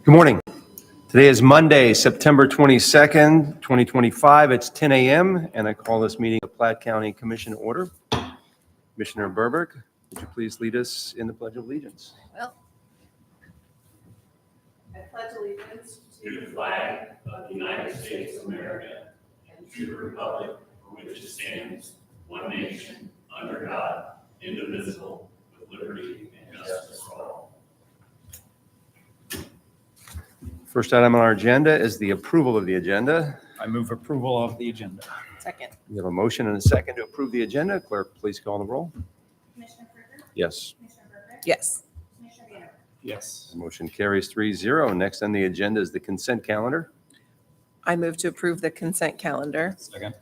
Good morning. Today is Monday, September 22nd, 2025. It's 10 a.m. and I call this meeting of Platte County Commission to order. Commissioner Berberg, would you please lead us in the Pledge of Allegiance? Well, I pledge allegiance to the flag of the United States of America and to the republic for which it stands, one nation, under God, indivisible, with liberty and justice for all. First item on our agenda is the approval of the agenda. I move approval of the agenda. Second. We have a motion and a second to approve the agenda. Clerk, please call the roll. Commissioner Kruger? Yes. Commissioner Berger? Yes. Commissioner Vanderwerf? Yes. The motion carries 3-0. Next on the agenda is the consent calendar. I move to approve the consent calendar. Second.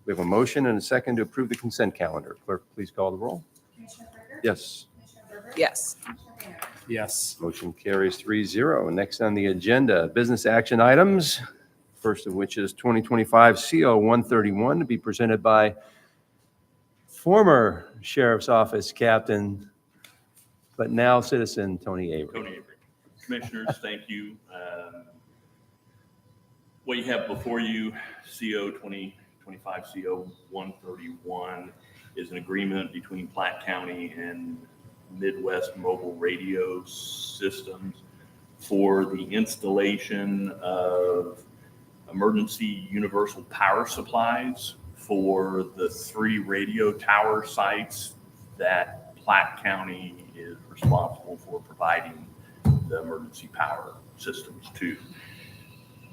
We have a motion and a second to approve the consent calendar. Clerk, please call the roll. Commissioner Kruger? Yes. Commissioner Berger? Yes. Commissioner Vanderwerf? Yes. Motion carries 3-0. Next on the agenda, business action items. First of which is 2025 CO 131 to be presented by former Sheriff's Office Captain, but now citizen Tony Avery. Tony Avery. Commissioners, thank you. What you have before you, CO 2025 CO 131, is an agreement between Platte County and Midwest Mobile Radio Systems for the installation of emergency universal power supplies for the 3 radio tower sites that Platte County is responsible for providing the emergency power systems to.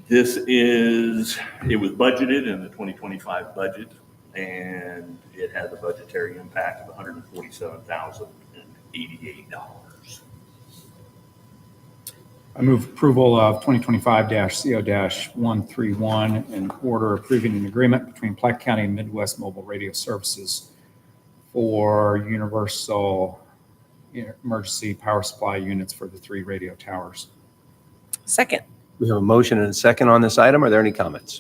It was budgeted in the 2025 budget, and it has a budgetary impact of $147,088. I move approval of 2025-CO-131 and order approving an agreement between Platte County and Midwest Mobile Radio Services for universal emergency power supply units for the 3 radio towers. Second. We have a motion and a second on this item. Are there any comments?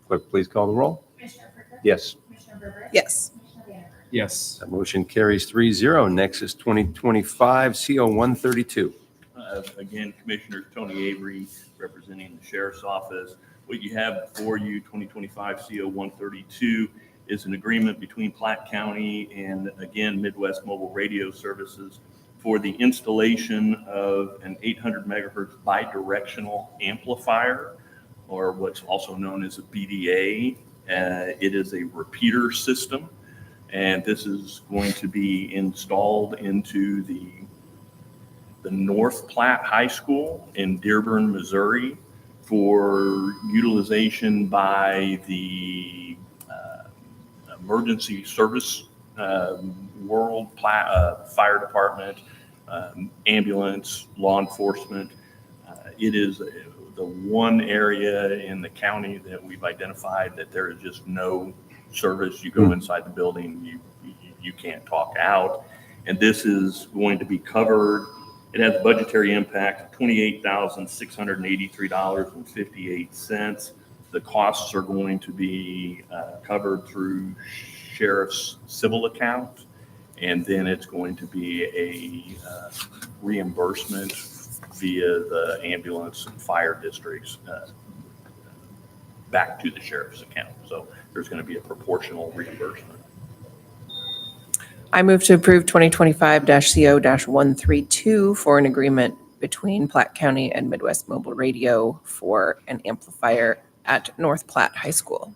Clerk, please call the roll. Commissioner Kruger? Yes. Commissioner Berger? Yes. Commissioner Vanderwerf? Yes. That motion carries 3-0. Next is 2025 CO 132. Again, Commissioner Tony Avery, representing the Sheriff's Office. What you have before you, 2025 CO 132, is an agreement between Platte County and, again, Midwest Mobile Radio Services for the installation of an 800 megahertz bidirectional amplifier, or what's also known as a BDA. It is a repeater system, and this is going to be installed into the North Platte High School in Dearborn, Missouri, for utilization by the emergency service world, fire department, ambulance, law enforcement. It is the one area in the county that we've identified that there is just no service. You go inside the building, you can't talk out. And this is going to be covered. It has a budgetary impact of $28,683.58. The costs are going to be covered through Sheriff's civil account, and then it's going to be a reimbursement via the ambulance and fire districts back to the Sheriff's account. So there's going to be a proportional reimbursement. I move to approve 2025-CO-132 for an agreement between Platte County and Midwest Mobile Radio for an amplifier at North Platte High School.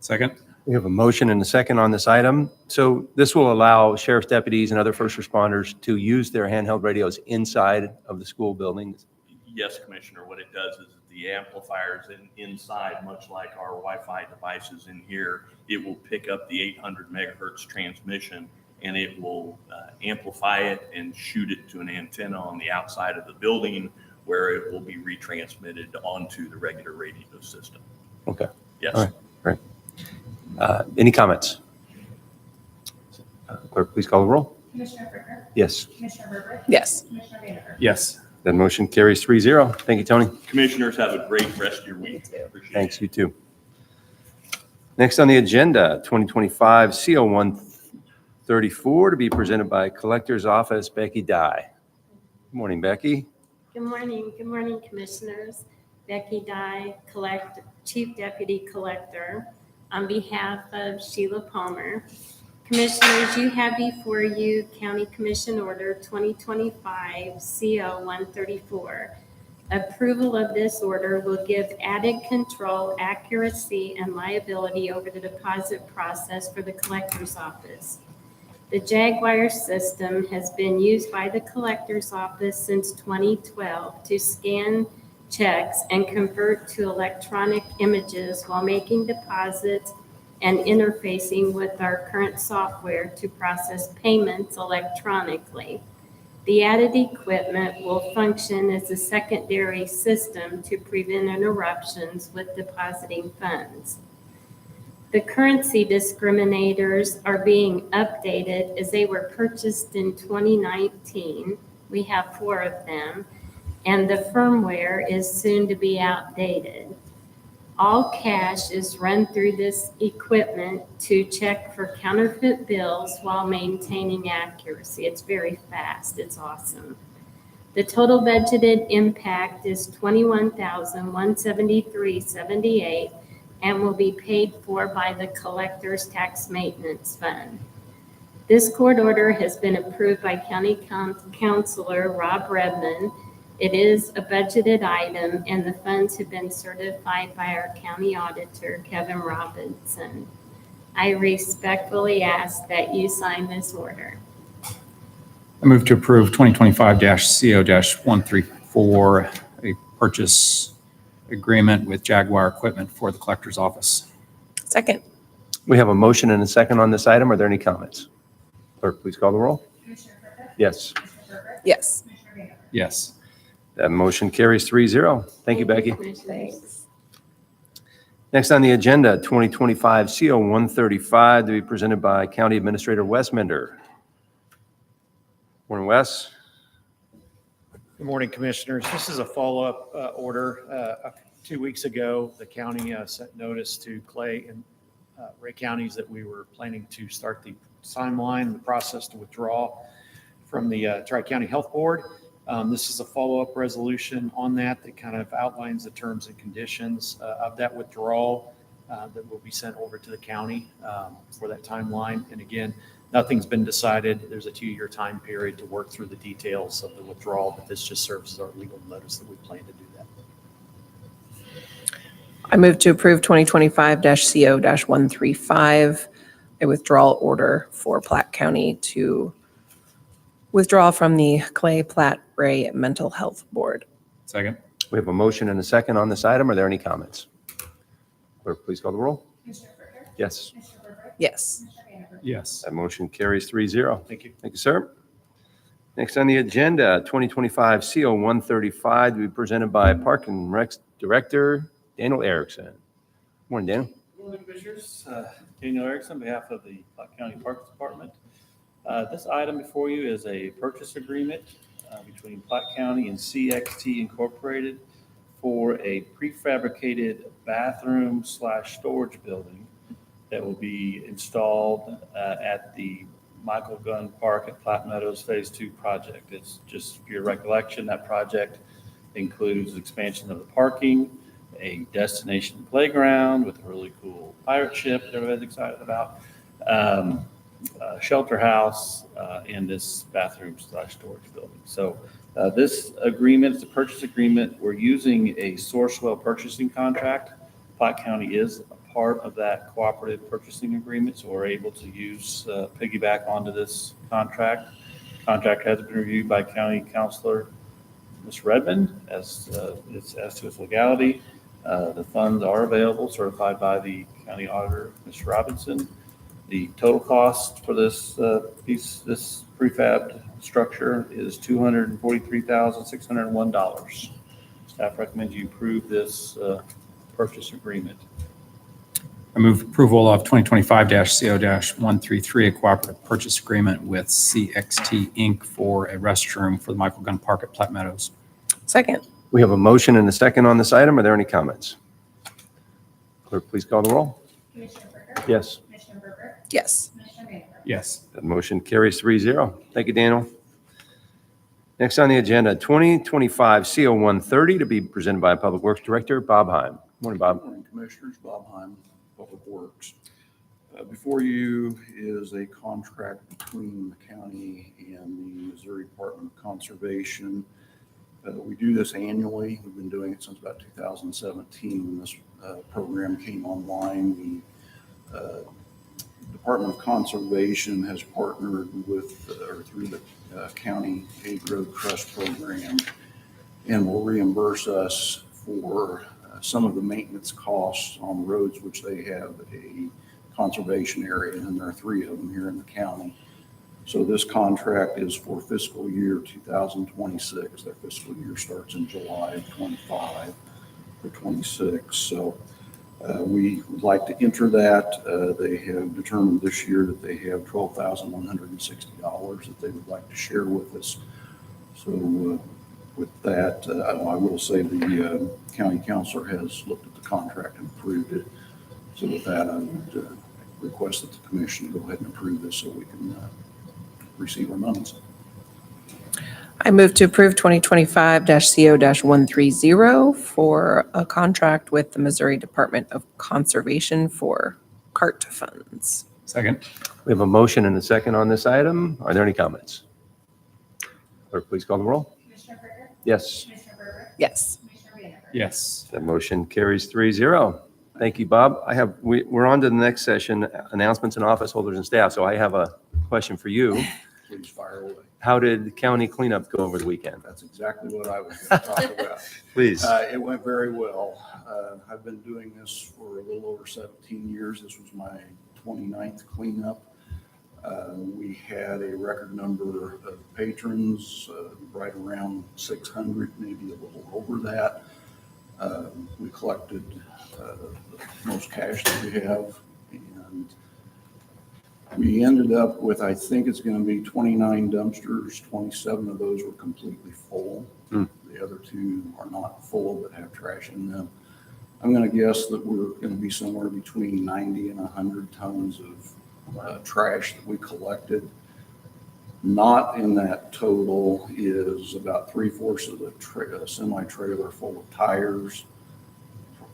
Second. We have a motion and a second on this item. So this will allow sheriff's deputies and other first responders to use their handheld radios inside of the school buildings. Yes, Commissioner, what it does is the amplifiers inside, much like our Wi-Fi devices in here, it will pick up the 800 megahertz transmission, and it will amplify it and shoot it to an antenna on the outside of the building, where it will be retransmitted onto the regular radio system. Okay. Yes. All right. Great. Any comments? Clerk, please call the roll. Commissioner Kruger? Yes. Commissioner Berger? Yes. Commissioner Vanderwerf? Yes. That motion carries 3-0. Thank you, Tony. Commissioners, have a great rest of your week. Appreciate Thanks, it. you too. Next on the agenda, 2025 CO 134 to be presented by Collector's Office Becky Dye. Good morning, Becky. Good morning, Commissioners. Becky Dye, Chief Deputy Collector, on behalf of Sheila Palmer. Commissioners, you have before you County Commission Order 2025 CO 134. Approval of this order will give added control, accuracy, and liability over the deposit process for the Collector's Office. The Jaguar system has been used by the Collector's Office since 2012 to scan checks and convert to electronic images while making deposits and interfacing with our current software to process payments electronically. The added equipment will function as a secondary system to prevent interruptions with depositing funds. The currency discriminators are being updated as they were purchased in 2019. We have 4 of them, and the firmware is soon to be outdated. All cash is run through this equipment to check for counterfeit bills while maintaining accuracy. It's very fast. It's awesome. The total budgeted impact is $21,173.78 and will be paid for by the Collector's Tax Maintenance Fund. This court order has been approved by County Councilor Rob Redmond. It is a budgeted item, and the funds have been certified by our county auditor, Kevin Robinson. I respectfully ask that you sign this order. I move to approve 2025-CO-134, a purchase agreement with Jaguar Equipment for the Collector's Office. Second. We have a motion and a second on this item. Are there any comments? Clerk, please call the roll. Commissioner Freiberg? Yes. Commissioner Berger? Yes. Commissioner Vanden Boer? Yes. That motion carries 3-0. Thank you, Becky. Commissioners. Thanks. Next on the agenda, 2025 CO 135 to be presented by County Administrator Wes Mender. Morning, Wes. Good morning, Commissioners. This is a follow-up order. 2 weeks ago, the county sent notice to Clay and Ray counties that we were planning to start the timeline, the process to withdraw from the Tri-County Health Board. This is a follow-up resolution on that kind of outlines the terms and conditions of that withdrawal that will be sent over to the county for that timeline. And again, nothing's been decided. There's a 2-year time period to work through the details of the withdrawal, but this just serves as our legal notice that we plan to do that. I move to approve 2025-CO-135, a withdrawal order for Platte County to withdraw from the Clay Platte Ray Mental Health Board. Second. We have a motion and a second on this item. Are there any comments? Clerk, please call the roll. Commissioner Freiberg? Yes. Commissioner Berger? Yes. Commissioner Vanden Boer? Yes. That motion carries 3-0. Thank you. Thank you, sir. Next on the agenda, 2025 CO 135 to be presented by Park and Rec Director Daniel Erickson. Morning, Daniel. Good morning, Commissioners. Daniel Erickson, on behalf of the Platte County Parks Department. This item before you is a purchase agreement between Platte County and CXT Incorporated for a prefabricated bathroom/storage building that will be installed at the Michael Gunn Park at Platte Meadows Phase 2 project. It's just for your recollection, that project includes expansion of the parking, a destination playground with a really cool pirate ship that everybody's excited about, shelter house, and this bathroom/storage building. So this agreement is a purchase agreement. We're using a Sourcewell purchasing contract. Platte County is a part of that cooperative purchasing agreement, so we're able to use piggyback onto this contract. Contract has been reviewed by County Councilor Ms. Redmond as to its legality. The funds are available, certified by the county auditor, Mr. Robinson. The total cost for this this prefabbed structure is $243,601. Staff recommends you approve this purchase agreement. I move approval of 2025-CO-133, a cooperative purchase agreement with CXT Inc. for a restroom for the Michael Gunn Park at Platte Meadows. Second. We have a motion and a second on this item. Are there any comments? Clerk, please call the roll. Commissioner Freiberg? Yes. Commissioner Berger? Yes. Commissioner Vanden Boer? Yes. That motion carries 3-0. Thank you, Daniel. Next on the agenda, 2025 CO 130 to be presented by Public Works Director Bob Heim. Morning, Bob. Good morning, Commissioners. Bob Heim, Public Works. Before you is a contract between the county and the Missouri Department of Conservation. We do this annually. We've been doing it since about 2017 when this program came online. The Department of Conservation has partnered with, or through the County Paved Road Trust Program, and will reimburse us for some of the maintenance costs on roads which they have a conservation area, and there are 3 of them here in the county. So this contract is for fiscal year 2026. Their fiscal year starts in July of 25 for 26. So we would like to enter that. They have determined this year that they have $12,160 that they would like to share with us. So with that, I will say the county councilor has looked at the contract and approved it. So with that, I would request that the commission go ahead and approve this so we can receive our monies. I move to approve 2025-CO-130 for a contract with the Missouri Department of Conservation for CART funds. Second. We have a motion and a second on this item. Are there any comments? Clerk, please call the roll. Commissioner Brinker? Yes. Commissioner Berger? Yes. Commissioner Vanacker? Yes. That motion carries 3-0. Thank you, Bob. We're on to the next session, announcements and office holders and staff. So I have a question for you. Please fire away. How did county cleanup go over the weekend? That's exactly what I was going to talk about. Please. It went very well. I've been doing this for a little over 17 years. This was my 29th cleanup. We had a record number of patrons, right around 600, maybe a little over that. We collected the most cash that we have, and we ended up with, I think it's going to be 29 dumpsters. 27 of those were completely full. The other 2 are not full but have trash in them. I'm going to guess that we're going to be somewhere between 90 and 100 tons of trash that we collected. Not in that total is about 3/4 of the semi-trailer full of tires,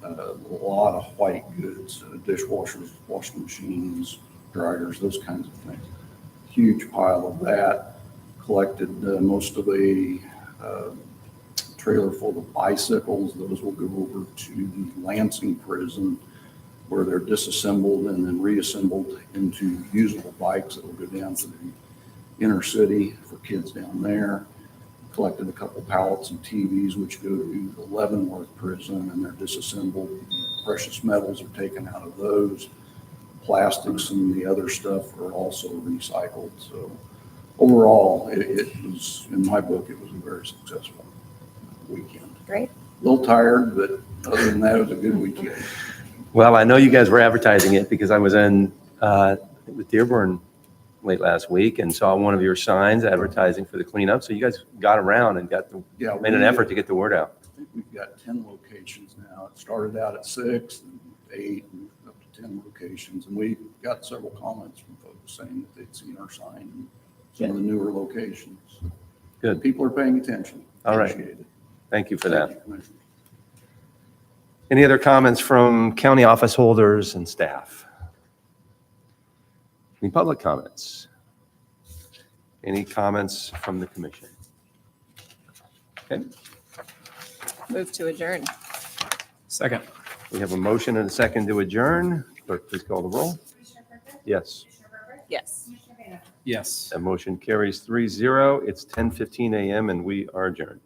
a lot of white goods, dishwashers, washing machines, dryers, those kinds of things. Huge pile of that. Collected most of a trailer full of bicycles. Those will go over to the Lansing prison where they're disassembled and then reassembled into usable bikes that will go down to the inner city for kids down there. Collected a couple pallets of TVs which go to the Leavenworth prison, and they're disassembled. Precious metals are taken out of those. Plastics and the other stuff are also recycled. So overall, it was, in my book, it was a very successful weekend. Great. A little tired, but other than that, it was a good weekend. Well, I know you guys were advertising it because I was in with Dearborn late last week and saw one of your signs advertising for the cleanup. So you guys got around and made an effort to get the word out. I think we've got 10 locations now. It started out at 6, and 8, and up to 10 locations. And we got several comments from folks saying that they'd seen our sign in some of the newer locations. Good. People are paying attention. All right. Appreciate it. Thank you for Thank that. you, Commissioner. Any other comments from county office holders and staff? Any public comments? Any comments from the commission? Okay, Move to adjourn. Second. we have a motion and a second to adjourn. Clerk, please call the roll. Commissioner Brinker? Yes, Commissioner Berger? Yes. Commissioner Vanacker? Yes. that motion carries 3-0. It's 10:15 a.m. and we are adjourned.